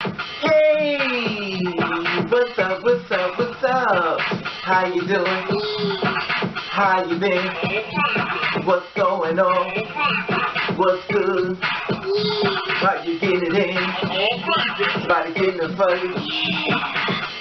Hey, what's up, what's up, what's up? How you doing? How you been? What's going on? What's good? How you getting it in? Body getting a fight.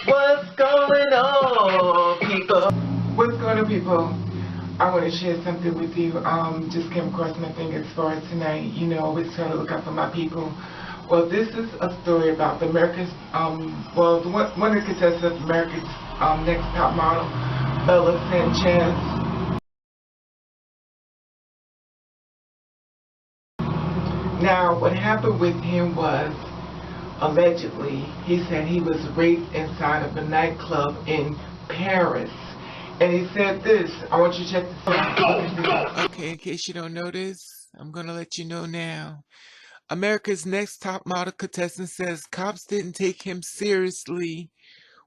What's going on, people? What's going on, people? I want to share something with you. Just came across my thing as far as tonight. You know, always try to look out for my people. Well, this is a story about the America's, one of the contestants of America's Next Top Model, Bello Sanchez. Now, what happened with him was, allegedly, he said he was raped inside of a nightclub in Paris. And he said this. I want you to check this out. Okay, in case you don't know this, I'm going to let you know now. America's Next Top Model contestant says cops didn't take him seriously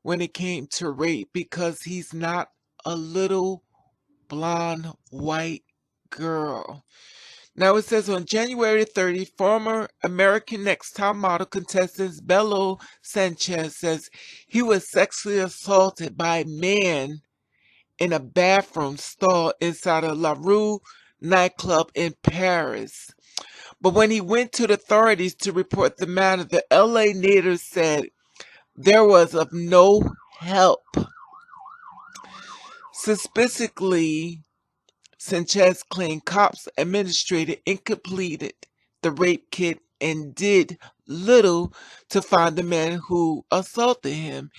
when it came to rape because he's not a little blonde white girl. Now it says on January 30, former American Next Top Model contestant Bello Sanchez says he was sexually assaulted by a man in a bathroom stall inside a Rouge nightclub in Paris. But when he went to the authorities to report the matter, the LA native said there was of no help. Suspiciously, Sanchez claimed cops administrated and completed the rape kit and did little to find the man who assaulted him.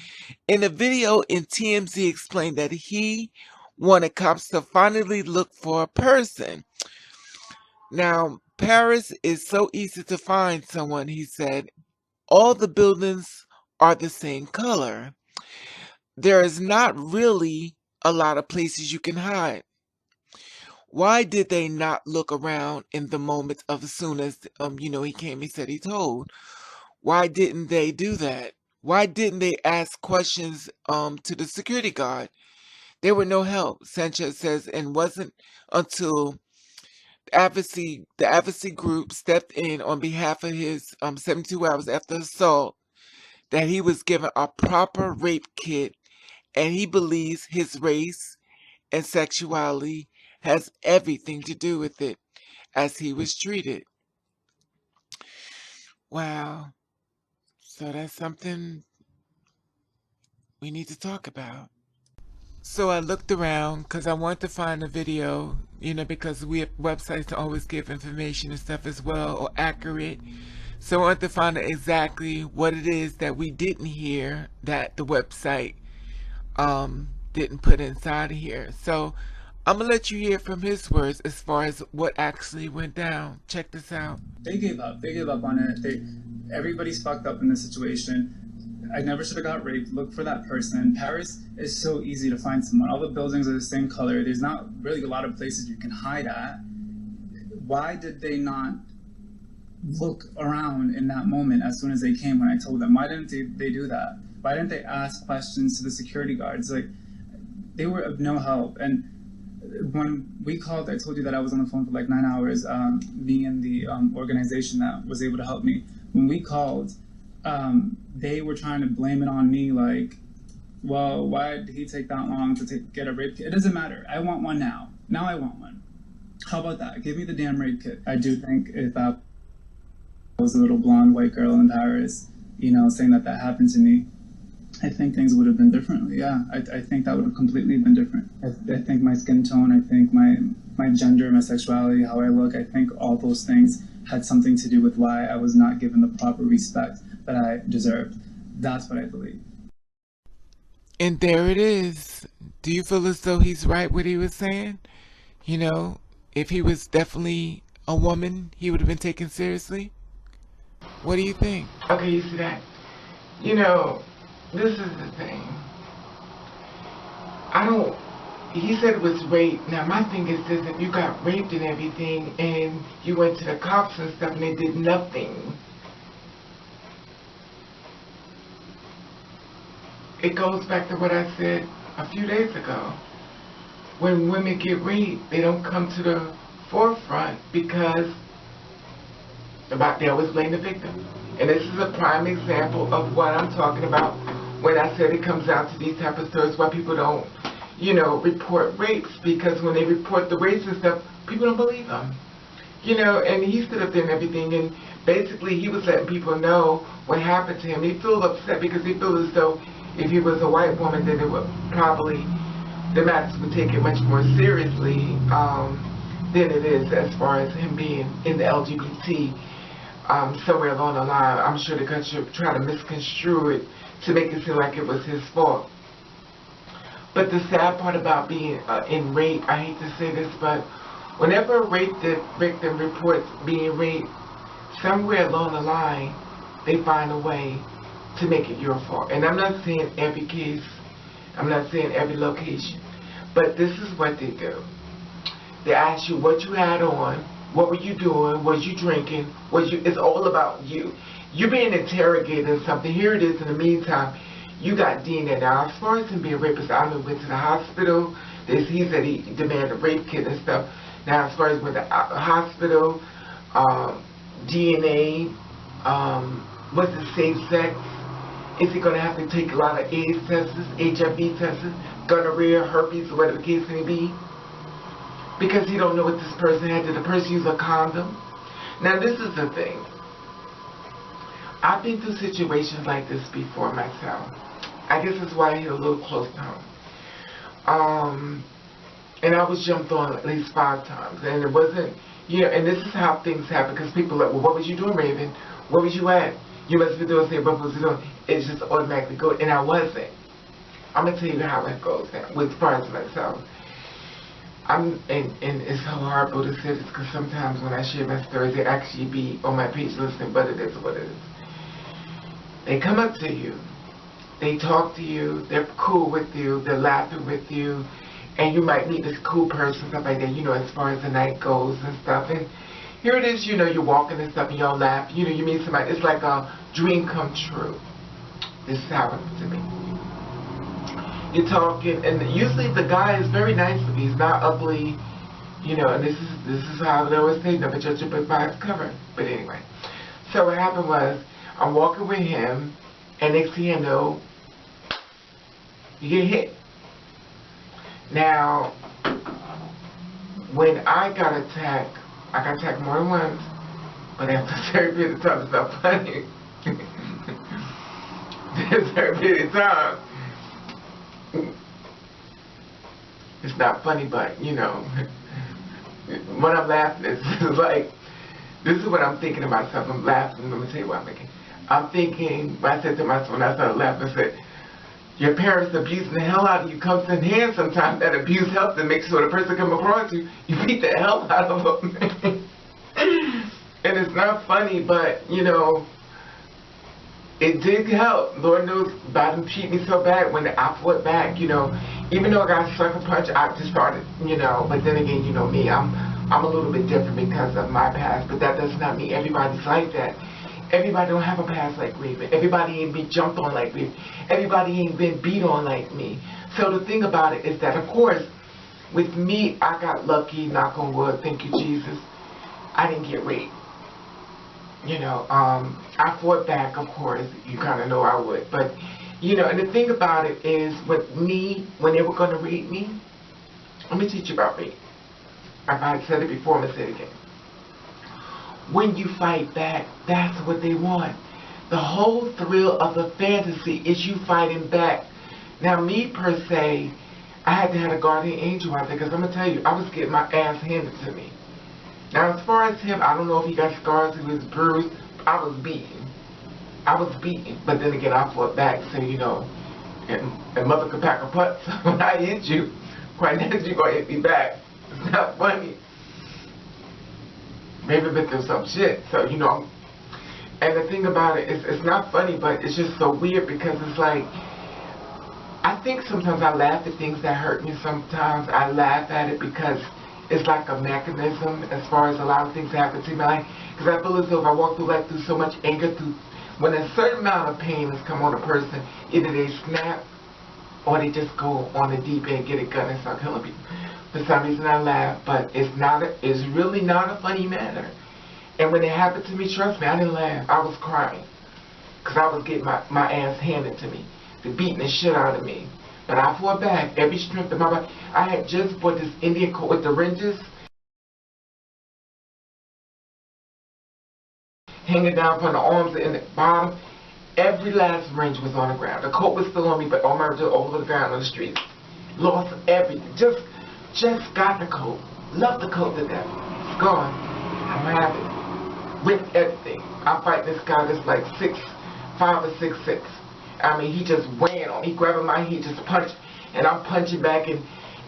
In a video in TMZ explained that he wanted cops to finally look for a person. Now, Paris is so easy to find someone, he said. All the buildings are the same color. There is not really a lot of places you can hide. Why did they not look around in the moment of as soon as, he came, he said he told? Why didn't they do that? Why didn't they ask questions to the security guard? There were no help, Sanchez says, and wasn't until the advocacy group stepped in on behalf of his 72 hours after assault that he was given a proper rape kit, and he believes his race and sexuality has everything to do with it as he was treated. Wow. So that's something we need to talk about. So I looked around because I wanted to find a video, because websites always give information and stuff as well, or accurate. So I wanted to find out exactly what it is that we didn't hear that the website didn't put inside of here. So I'm going to let you hear from his words as far as what actually went down. Check this out. They gave up. They gave up on it. Everybody's fucked up in this situation. I never should have got raped. Look for that person. Paris is so easy to find someone. All the buildings are the same color. There's not really a lot of places you can hide at. Why did they not look around in that moment as soon as they came when I told them? Why didn't they do that? Why didn't they ask questions to the security guards? Like, they were of no help. And when we called, I told you that I was on the phone for like 9 hours, me and the organization that was able to help me. When we called, they were trying to blame it on me, like, well, why did he take that long to get a rape kit? It doesn't matter. I want one now. Now I want one. How about that? Give me the damn rape kit. I do think if I was a little blonde white girl in Paris, saying that happened to me, I think things would have been differently. Yeah, I think that would have completely been different. I think my skin tone, I think my gender, my sexuality, how I look, I think all those things had something to do with why I was not given the proper respect that I deserved. That's what I believe. And there it is. Do you feel as though he's right what he was saying? If he was definitely a woman, he would have been taken seriously? What do you think? Okay, you see that? This is the thing. He said it was rape. Now my thing is this: if you got raped and everything and you went to the cops and stuff and they did nothing, it goes back to what I said a few days ago. When women get raped, they don't come to the forefront because they always blame the victim. And this is a prime example of what I'm talking about when I said it comes down to these type of stories why people don't, you know, report rapes, because when they report the rapes and stuff, people don't believe them. You know, and he stood up there and everything, and basically he was letting people know what happened to him. He felt upset because he felt as though if he was a white woman, then it would probably, the matters would take it much more seriously than it is as far as him being in the LGBT somewhere along the line. I'm sure the country tried to misconstrue it to make it seem like it was his fault. But the sad part about being in rape, I hate to say this, but whenever a rape victim reports being raped, somewhere along the line, they find a way to make it your fault. And I'm not saying every case, I'm not saying every location, but this is what they do. They ask you what you had on, what were you doing, was you drinking, it's all about you. You're being interrogated or something. Here it is in the meantime. You got DNA. Now, as far as him being rapist, I went to the hospital. He said he demanded a rape kit and stuff. Now, as far as with the hospital, DNA, what's the safe sex? Is he going to have to take a lot of AIDS tests, HIV tests, gonorrhea, herpes, or whatever the case may be? Because he don't know what this person had. Did the person use a condom? Now, this is the thing. I've been through situations like this before myself. I guess that's why I hit a little close to home. And I was jumped on at least 5 times. And it wasn't, you know, and this is how things happen, because people are like, well, what was you doing, Raven? Where was you at? You must be doing something, what was you doing? It's just automatically go. And I wasn't. I'm going to tell you how it goes now, with far as myself. And it's so horrible to say this, because sometimes when I share my stories, they actually be on my page listening, but it is what it is. They come up to you, they talk to you, they're cool with you, they're laughing with you, and you might meet this cool person, stuff like that, you know, as far as the night goes and stuff. And here it is, you know, you're walking and stuff, and y'all laugh, you know, you meet somebody, it's like a dream come true. This is how it happened to me. You're talking, and usually the guy is very nice to me, he's not ugly, you know, and this is how they always say, never judge a book by its cover. But anyway, so what happened was, I'm walking with him, and next thing you know, you get hit. Now, when I got attacked more than once, but after a certain period of time, it's not funny. After a certain period of time, it's not funny, but, you know, when I'm laughing, it's like, this is what I'm thinking to myself. I'm laughing. Let me tell you what I'm thinking. I'm thinking, I said to myself when I started laughing, I said, your parents abusing the hell out of you comes in hand sometimes. That abuse helps to make sure the person come across you, you beat the hell out of them. And it's not funny, but, you know, it did help. Lord knows, Biden treated me so bad when I fought back, you know. Even though I got a sucker punch, I just started, you know, but then again, you know me, I'm a little bit different because of my past, but that does not mean everybody's like that. Everybody don't have a past like me. Everybody ain't been jumped on like me. Everybody ain't been beat on like me. So the thing about it is that, of course, with me, I got lucky, knock on wood, thank you, Jesus. I didn't get raped. You know, I fought back, of course. You kind of know I would. But, you know, and the thing about it is, with me, when they were going to rape me, let me teach you about rape. If I had said it before, I'm going to say it again. When you fight back, that's what they want. The whole thrill of the fantasy is you fighting back. Now, me, per se, I had to have a guardian angel out there, because I'm going to tell you, I was getting my ass handed to me. Now, as far as him, I don't know if he got scars, he was bruised. I was beaten. But then again, I fought back, so, you know, and mother could pack a punch. So when I hit you, quite naturally, you're going to hit me back. It's not funny. Maybe been through some shit, so, you know. And the thing about it is, it's not funny, but it's just so weird, because it's like, I think sometimes I laugh at things that hurt me. Sometimes I laugh at it because it's like a mechanism as far as a lot of things happen to me. Because I feel as though if I walk through life through so much anger, when a certain amount of pain has come on a person, either they snap or they just go on the deep end, get a gun and start killing people. For some reason I laugh, but it's really not a funny matter. And when it happened to me, trust me, I didn't laugh. I was crying. because I was getting my ass handed to me. They beating the shit out of me. But I fought back, every strength of my body. I had just bought this Indian coat with the ringes hanging down from the arms and the bottom. Every last ringe was on the ground. The coat was still on me, but all my ringes all over the ground on the streets. Lost everything. Just got the coat. Love the coat to death. It's gone. I don't have it. Ripped everything. I'm fighting this guy that's like 5 or 6'6". I mean, he just ran on me, grabbing my head, just punched, and I'm punching back, and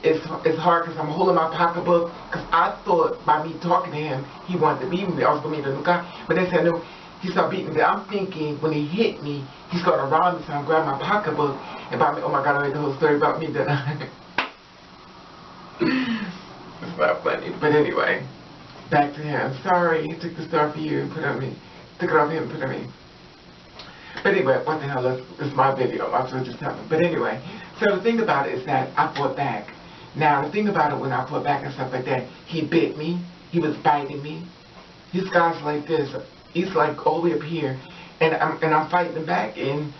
it's hard because I'm holding my pocketbook, because I thought by me talking to him, he wanted to beat me. I was going to meet a new guy, but they said no. He started beating me. I'm thinking when he hit me, he's going to rob me, so I'm grabbing my pocketbook, and by me, oh my God, I made the whole story about me that it's not funny, but anyway, back to him. Sorry, he took the star for you and put it on me. Took it off him and put it on me. But anyway, what the hell, it's my video, my first just happened. But anyway, so the thing about it is that I fought back. Now, the thing about it, when I fought back and stuff like that, he bit me, he was biting me. This guy's like this, he's like all the way up here, and I'm fighting him back, and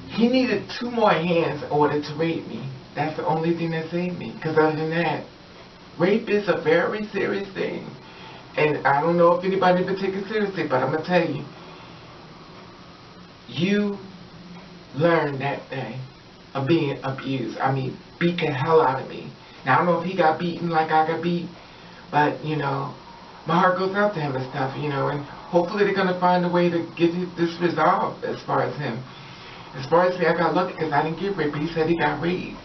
he needed 2 more hands in order to rape me. That's the only thing that saved me, because other than that, rape is a very serious thing. And I don't know if anybody would take it seriously, but I'm going to tell you, you learn that day of being abused. I mean, beat the hell out of me. Now, I don't know if he got beaten like I got beat, but, you know, my heart goes out to him and stuff, you know, and hopefully they're going to find a way to get this resolved as far as him. As far as me, I got lucky because I didn't get raped, but he said he got raped.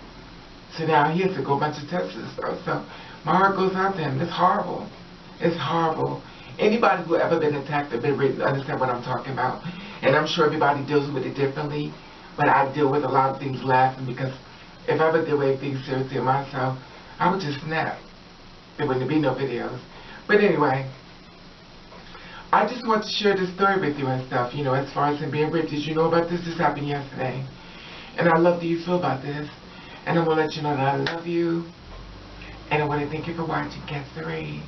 So now he has to go a bunch of tests and stuff. So my heart goes out to him. It's horrible. It's horrible. Anybody who ever been attacked or been raped understand what I'm talking about. And I'm sure everybody deals with it differently. But I deal with a lot of things laughing because if I ever did anything seriously myself, I would just snap. There wouldn't be no videos. But anyway, I just want to share this story with you and stuff, you know, as far as him being raped. Did you know about this? This happened yesterday. And I love that you feel about this. And I'm going to let you know that I love you. And I want to thank you for watching Catch the Rain.